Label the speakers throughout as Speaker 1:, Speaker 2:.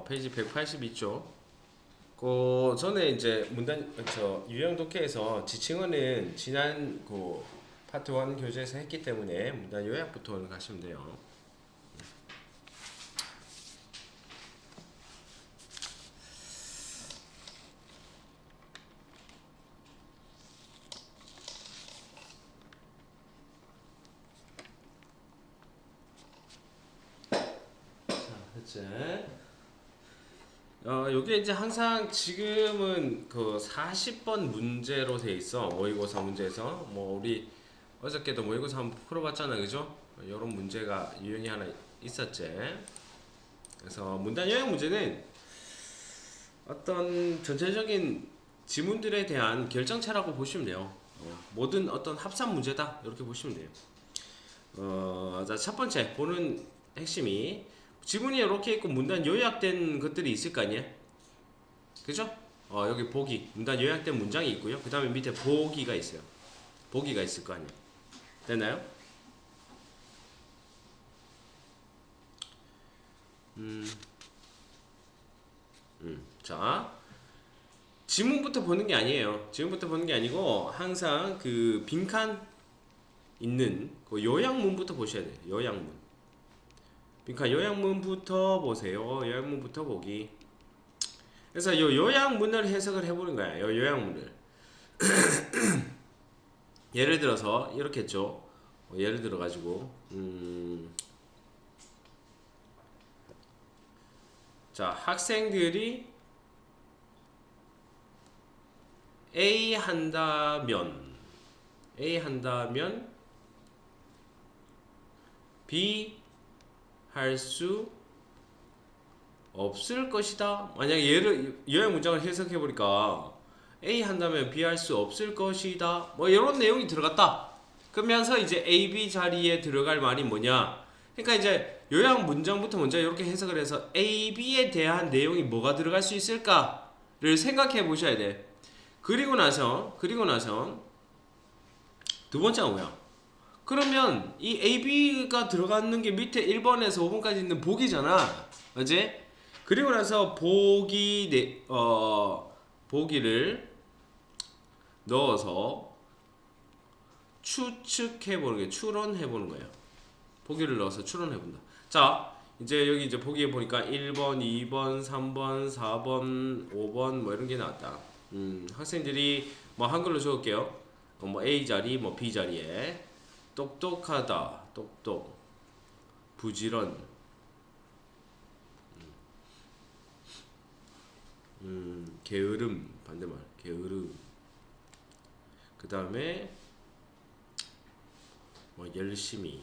Speaker 1: 페이지 182쪽. 그 전에 이제 유형 독해에서 지칭어는 지난 그 파트 1 교재에서 했기 때문에 문단 요약부터 가시면 돼요. 자, 요게 이제 항상 지금은 그 40번 문제로 돼 있어. 모의고사 문제에서. 뭐 우리 어저께도 모의고사 한번 풀어봤잖아, 그죠? 요런 문제가 유형이 하나 있었지. 그래서 문단 요약 문제는 어떤 전체적인 지문들에 대한 결정체라고 보시면 돼요. 모든 어떤 합산 문제다, 이렇게 보시면 돼요. 자, 첫 번째 보는 핵심이 지문이 이렇게 있고 문단 요약된 것들이 있을 거 아니에요? 그죠? 여기 보기, 문단 요약된 문장이 있고요. 그 다음에 밑에 보기가 있어요. 보기가 있을 거 아니에요? 됐나요? 자, 지문부터 보는 게 아니에요. 지문부터 보는 게 아니고 항상 그 빈칸 있는 그 요약문부터 보셔야 돼요. 요약문. 그러니까 요약문부터 보세요. 요약문부터 보기. 그래서 요 요약문을 해석을 해보는 거야. 요 요약문을. 예를 들어서 이렇게 했죠. 예를 들어 가지고 자, 학생들이 A 한다면 B 할 수 없을 것이다. 만약에 요약 문장을 해석해 보니까 A 한다면 B 할 수 없을 것이다. 뭐 이런 내용이 들어갔다. 그러면서 이제 A, B 자리에 들어갈 말이 뭐냐? 그러니까 이제 요약 문장부터 먼저 이렇게 해석을 해서 A, B에 대한 내용이 뭐가 들어갈 수 있을까를 생각해 보셔야 돼. 그리고 나서 두 번째가 뭐야? 그러면 이 AB가 들어가는 게 밑에 1번에서 5번까지 있는 보기잖아. 맞지? 그리고 나서 보기를 넣어서 추측해보는 거예요. 추론해보는 거예요. 보기를 넣어서 추론해본다. 자, 이제 여기 이제 보기에 보니까 1번, 2번, 3번, 4번, 5번 뭐 이런 게 나왔다. 학생들이 뭐 한글로 적을게요. 뭐 A 자리, 뭐 B 자리에 똑똑하다, 똑똑, 부지런, 게으름, 반대말, 게으름. 그 다음에 뭐 열심히,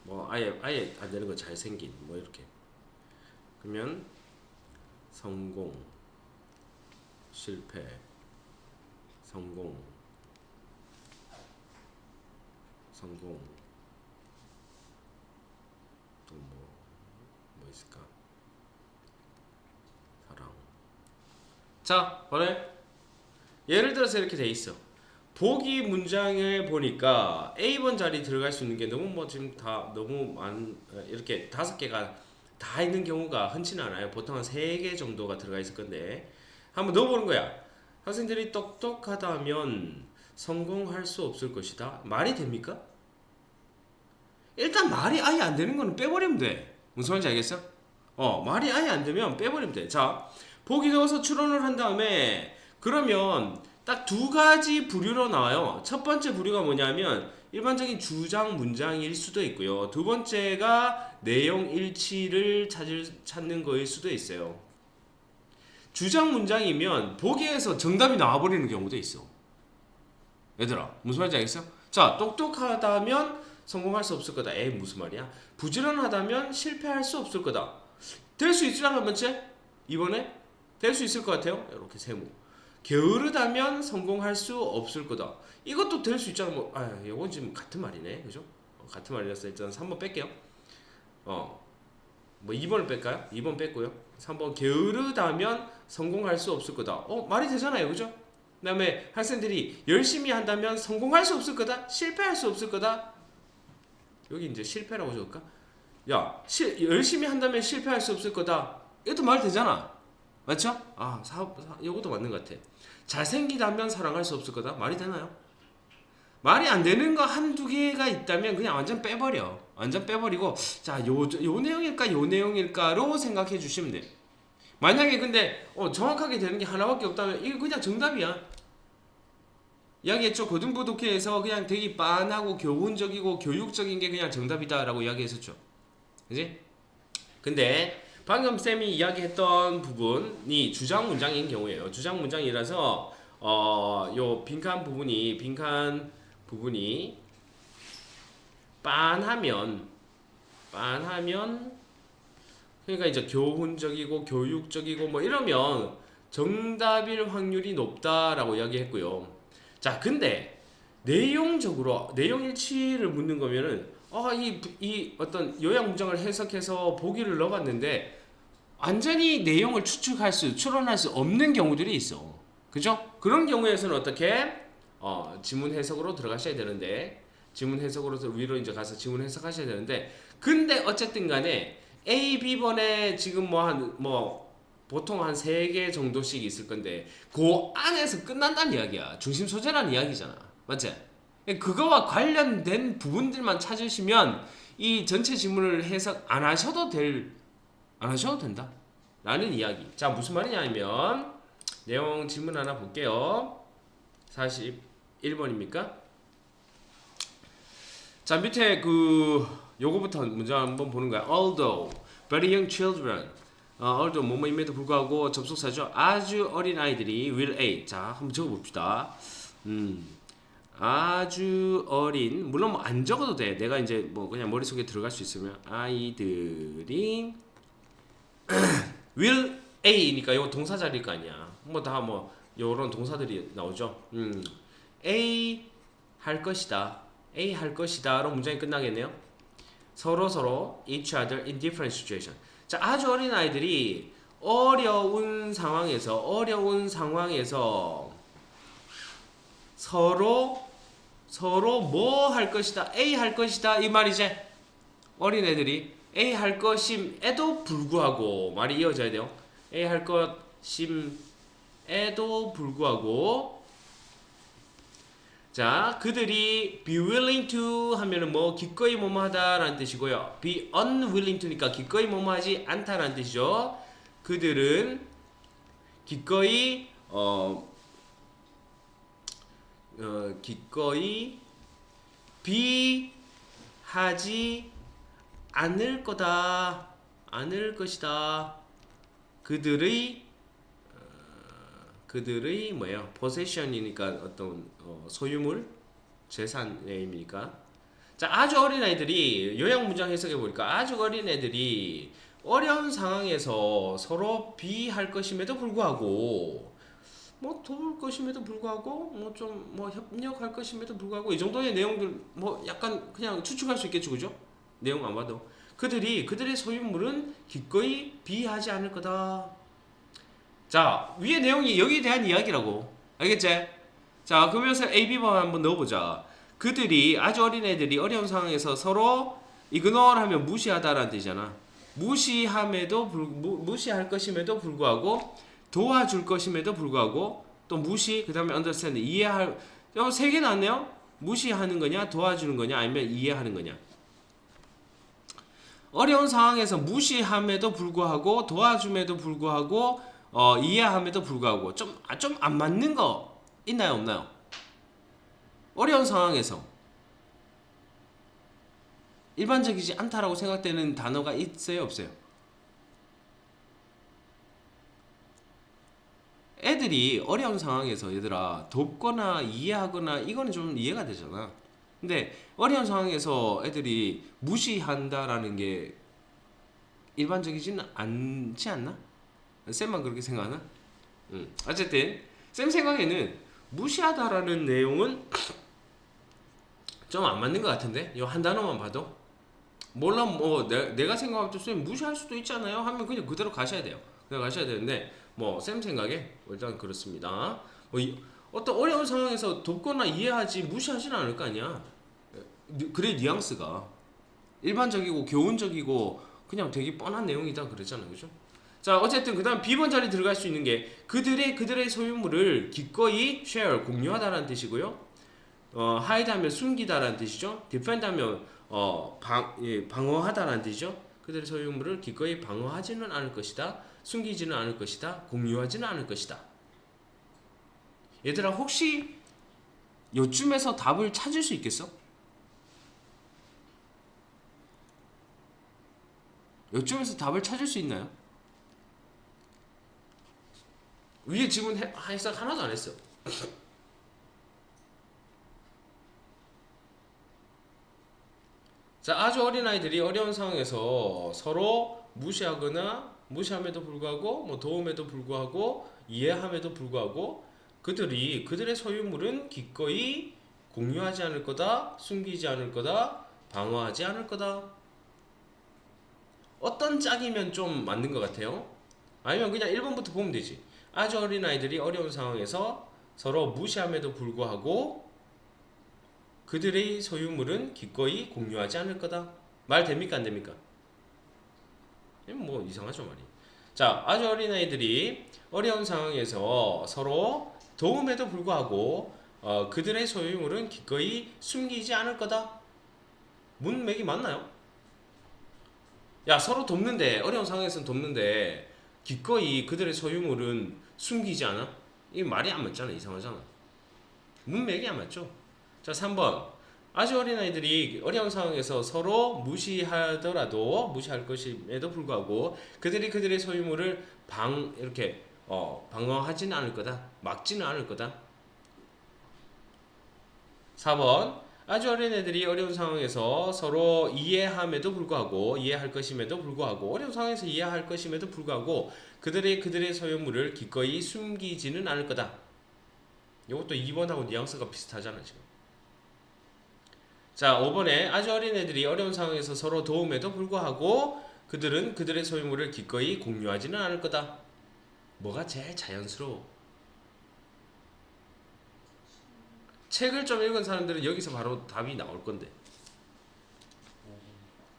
Speaker 1: 뭐 아예 안 되는 거 잘생긴, 뭐 이렇게. 그러면 성공, 실패, 성공, 또 뭐 있을까? 사랑. 자, 그래. 예를 들어서 이렇게 돼 있어. 보기 문장을 보니까 A번 자리 들어갈 수 있는 게 너무 뭐 지금 다 너무 이렇게 5개가 다 있는 경우가 흔치는 않아요. 보통 한 3개 정도가 들어가 있을 건데 한번 넣어보는 거야. 학생들이 똑똑하다면 성공할 수 없을 것이다. 말이 됩니까? 일단 말이 아예 안 되는 거는 빼버리면 돼. 무슨 말인지 알겠어? 말이 아예 안 되면 빼버리면 돼. 자, 보기 넣어서 추론을 한 다음에 그러면 딱 2가지 부류로 나와요. 첫 번째 부류가 뭐냐면 일반적인 주장 문장일 수도 있고요. 두 번째가 내용 일치를 찾는 거일 수도 있어요. 주장 문장이면 보기에서 정답이 나와버리는 경우도 있어. 얘들아, 무슨 말인지 알겠어? 자, 똑똑하다면 성공할 수 없을 거다. 에이, 무슨 말이야? 부지런하다면 실패할 수 없을 거다. 될 수 있으라는 번째? 이번에 될 수 있을 것 같아요. 이렇게 세모. 게으르다면 성공할 수 없을 거다. 이것도 될 수 있잖아. 뭐, 이건 지금 같은 말이네, 그죠? 같은 말이라서 일단 3번 뺄게요. 뭐 2번을 뺄까요? 2번 뺐고요. 3번 게으르다면 성공할 수 없을 거다. 말이 되잖아요, 그죠? 그 다음에 학생들이 열심히 한다면 성공할 수 없을 거다. 실패할 수 없을 거다. 여기 이제 실패라고 적을까? 열심히 한다면 실패할 수 없을 거다. 이것도 말 되잖아. 맞죠? 이것도 맞는 것 같아. 잘생기다면 사랑할 수 없을 거다. 말이 되나요? 말이 안 되는 거 한두 개가 있다면 그냥 완전 빼버려. 완전 빼버리고, 자, 요 내용일까, 요 내용일까로 생각해 주시면 돼. 만약에 근데, 정확하게 되는 게 하나밖에 없다면, 이거 그냥 정답이야. 이야기했죠. 고등부 독해에서 그냥 되게 빤하고 교훈적이고 교육적인 게 그냥 정답이다라고 이야기했었죠. 그지? 근데 방금 쌤이 이야기했던 부분이 주장 문장인 경우예요. 주장 문장이라서 요 빈칸 부분이 빤하면 그러니까 이제 교훈적이고 교육적이고 뭐 이러면 정답일 확률이 높다라고 이야기했고요. 자, 근데 내용적으로 내용 일치를 묻는 거면은 이 어떤 요약 문장을 해석해서 보기를 넣어봤는데 완전히 내용을 추론할 수 없는 경우들이 있어. 그죠? 그런 경우에서는 어떻게? 지문 해석으로 들어가셔야 되는데, 지문 해석으로 위로 이제 가서 지문 해석하셔야 되는데, 근데 어쨌든 간에 A, B번에 지금 보통 한 3개 정도씩 있을 건데, 그 안에서 끝난다는 이야기야. 중심 소재라는 이야기잖아. 맞지? 그거와 관련된 부분들만 찾으시면 이 전체 지문을 해석 안 하셔도 된다. 라는 이야기. 자, 무슨 말이냐면, 내용 질문 하나 볼게요. 41번입니까? 자, 밑에 요거부터 문장 한번 보는 거야. Although very young children, although 뭐뭐임에도 불구하고 접속사죠. 아주 어린 아이들이 will A. 자, 한번 적어봅시다. 아주 어린, 물론 뭐 안 적어도 돼. 내가 이제 뭐 그냥 머릿속에 들어갈 수 있으면 아이들이 will A니까 이거 동사 자리일 거 아니야. 요런 동사들이 나오죠. A 할 것이다. A 할 것이다로 문장이 끝나겠네요. 서로 each other in different situation. 자, 아주 어린 아이들이 어려운 상황에서 서로 뭐 할 것이다. A 할 것이다. 이 말이지. 어린 애들이 A 할 것임에도 불구하고 말이 이어져야 돼요. A 할 것임에도 불구하고 자, 그들이 be willing to 하면은 뭐 기꺼이 뭐뭐 하다라는 뜻이고요. be unwilling to니까 기꺼이 뭐뭐 하지 않다라는 뜻이죠. 그들은 기꺼이 기꺼이 be 하지 않을 것이다. 그들의 뭐예요? possession이니까 어떤 소유물, 재산의 의미니까. 자, 아주 어린 애들이 요약 문장 해석해 보니까 아주 어린 애들이 어려운 상황에서 서로 비할 것임에도 불구하고 뭐 도울 것임에도 불구하고 뭐 좀 뭐 협력할 것임에도 불구하고 이 정도의 내용들 뭐 약간 그냥 추측할 수 있겠죠, 그죠? 내용 안 봐도 그들의 소유물은 기꺼이 비하지 않을 거다. 자, 위의 내용이 여기에 대한 이야기라고. 알겠지? 자, 그러면서 A, B번 한번 넣어보자. 그들이, 아주 어린 애들이 어려운 상황에서 서로 ignore 하면 무시하다라는 뜻이잖아. 무시할 것임에도 불구하고, 도와줄 것임에도 불구하고, 또 무시, 그 다음에 understand, 이해할, 3개 나왔네요? 무시하는 거냐, 도와주는 거냐, 아니면 이해하는 거냐. 어려운 상황에서 무시함에도 불구하고, 도와줌에도 불구하고, 이해함에도 불구하고 좀 안 맞는 거 있나요, 없나요? 어려운 상황에서 일반적이지 않다라고 생각되는 단어가 있어요, 없어요? 애들이 어려운 상황에서 얘들아 돕거나 이해하거나 이거는 좀 이해가 되잖아. 근데 어려운 상황에서 애들이 무시한다라는 게 일반적이지는 않지 않나? 쌤만 그렇게 생각하나? 어쨌든 쌤 생각에는 무시하다라는 내용은 좀 안 맞는 것 같은데 이 한 단어만 봐도 몰라 뭐 내가 생각할 때 쌤 무시할 수도 있잖아요 하면 그냥 그대로 가셔야 돼요. 그냥 가셔야 되는데 뭐 쌤 생각에 일단 그렇습니다. 어떤 어려운 상황에서 돕거나 이해하지 무시하지는 않을 거 아니야. 그래 뉘앙스가 일반적이고 교훈적이고 그냥 되게 뻔한 내용이다 그랬잖아요. 그죠? 자, 어쨌든 그다음 B번 자리 들어갈 수 있는 게 그들의 소유물을 기꺼이 share 공유하다라는 뜻이고요. hide 하면 숨기다라는 뜻이죠. defend 하면 방어하다라는 뜻이죠. 그들의 소유물을 기꺼이 방어하지는 않을 것이다. 숨기지는 않을 것이다. 공유하지는 않을 것이다. 얘들아, 혹시 요쯤에서 답을 찾을 수 있겠어? 요쯤에서 답을 찾을 수 있나요? 위에 지금 해석 하나도 안 했어. 자, 아주 어린 아이들이 어려운 상황에서 서로 무시함에도 불구하고 도움에도 불구하고 이해함에도 불구하고 그들의 소유물은 기꺼이 공유하지 않을 거다, 숨기지 않을 거다, 방어하지 않을 거다. 어떤 짝이면 좀 맞는 것 같아요? 아니면 그냥 1번부터 보면 되지. 아주 어린 아이들이 어려운 상황에서 서로 무시함에도 불구하고 그들의 소유물은 기꺼이 공유하지 않을 거다. 말 됩니까 안 됩니까? 뭐 이상하죠 말이. 자, 아주 어린 아이들이 어려운 상황에서 서로 도움에도 불구하고 그들의 소유물은 기꺼이 숨기지 않을 거다. 문맥이 맞나요? 야, 서로 돕는데 어려운 상황에서는 돕는데 기꺼이 그들의 소유물은 숨기지 않아? 이 말이 안 맞잖아. 이상하잖아. 문맥이 안 맞죠? 자, 3번. 아주 어린 아이들이 어려운 상황에서 서로 무시할 것임에도 불구하고 그들의 소유물을 방어하지는 않을 거다. 막지는 않을 거다. 4번. 아주 어린 애들이 어려운 상황에서 서로 이해할 것임에도 불구하고 어려운 상황에서 이해할 것임에도 불구하고 그들의 소유물을 기꺼이 숨기지는 않을 거다. 이것도 2번하고 뉘앙스가 비슷하잖아 지금. 자, 5번에 아주 어린 애들이 어려운 상황에서 서로 도움에도 불구하고 그들의 소유물을 기꺼이 공유하지는 않을 거다. 뭐가 제일 자연스러워? 책을 좀 읽은 사람들은 여기서 바로 답이 나올 건데.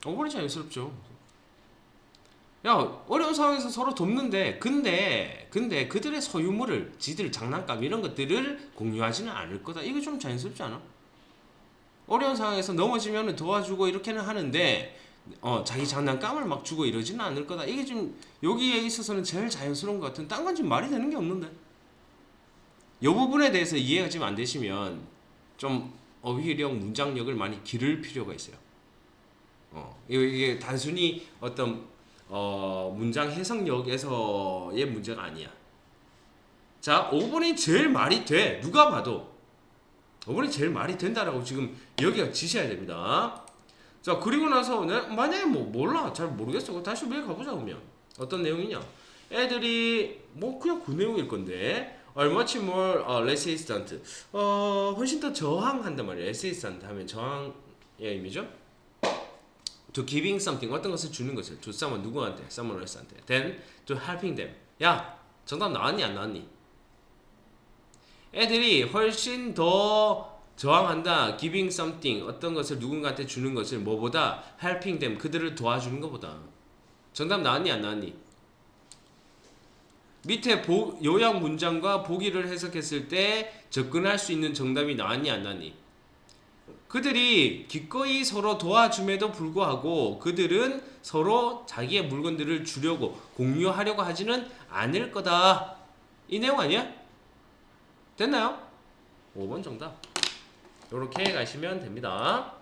Speaker 1: 5번이 자연스럽죠. 야, 어려운 상황에서 서로 돕는데 근데 그들의 소유물을 지들 장난감 이런 것들을 공유하지는 않을 거다. 이거 좀 자연스럽지 않아? 어려운 상황에서 넘어지면 도와주고 이렇게는 하는데 자기 장난감을 막 주고 이러지는 않을 거다. 이게 좀 여기에 있어서는 제일 자연스러운 것 같은. 딴 건 지금 말이 되는 게 없는데. 이 부분에 대해서 이해가 지금 안 되시면 좀 어휘력, 문장력을 많이 기를 필요가 있어요. 이게 단순히 어떤 문장 해석력에서의 문제가 아니야. 자, 5번이 제일 말이 돼. 누가 봐도 5번이 제일 말이 된다라고 지금 여기가 지셔야 됩니다. 자, 그리고 나서 만약에 몰라, 잘 모르겠어. 다시 매일 가보자. 그러면 어떤 내용이냐? 애들이 그냥 그 내용일 건데 much more resistant, 훨씬 더 저항한단 말이에요. resistant 하면 저항의 의미죠. to giving something, 어떤 것을 주는 것을, to someone, 누구한테, someone else한테, then to helping them. 야, 정답 나왔니 안 나왔니? 애들이 훨씬 더 저항한다. giving something, 어떤 것을 누군가한테 주는 것을 뭐보다 helping them, 그들을 도와주는 것보다. 정답 나왔니 안 나왔니? 밑에 요약 문장과 보기를 해석했을 때 접근할 수 있는 정답이 나왔니 안 나왔니? 그들이 기꺼이 서로 도와줌에도 불구하고 그들은 서로 자기의 물건들을 주려고 공유하려고 하지는 않을 거다. 이 내용 아니야? 됐나요? 5번 정답. 이렇게 가시면 됩니다.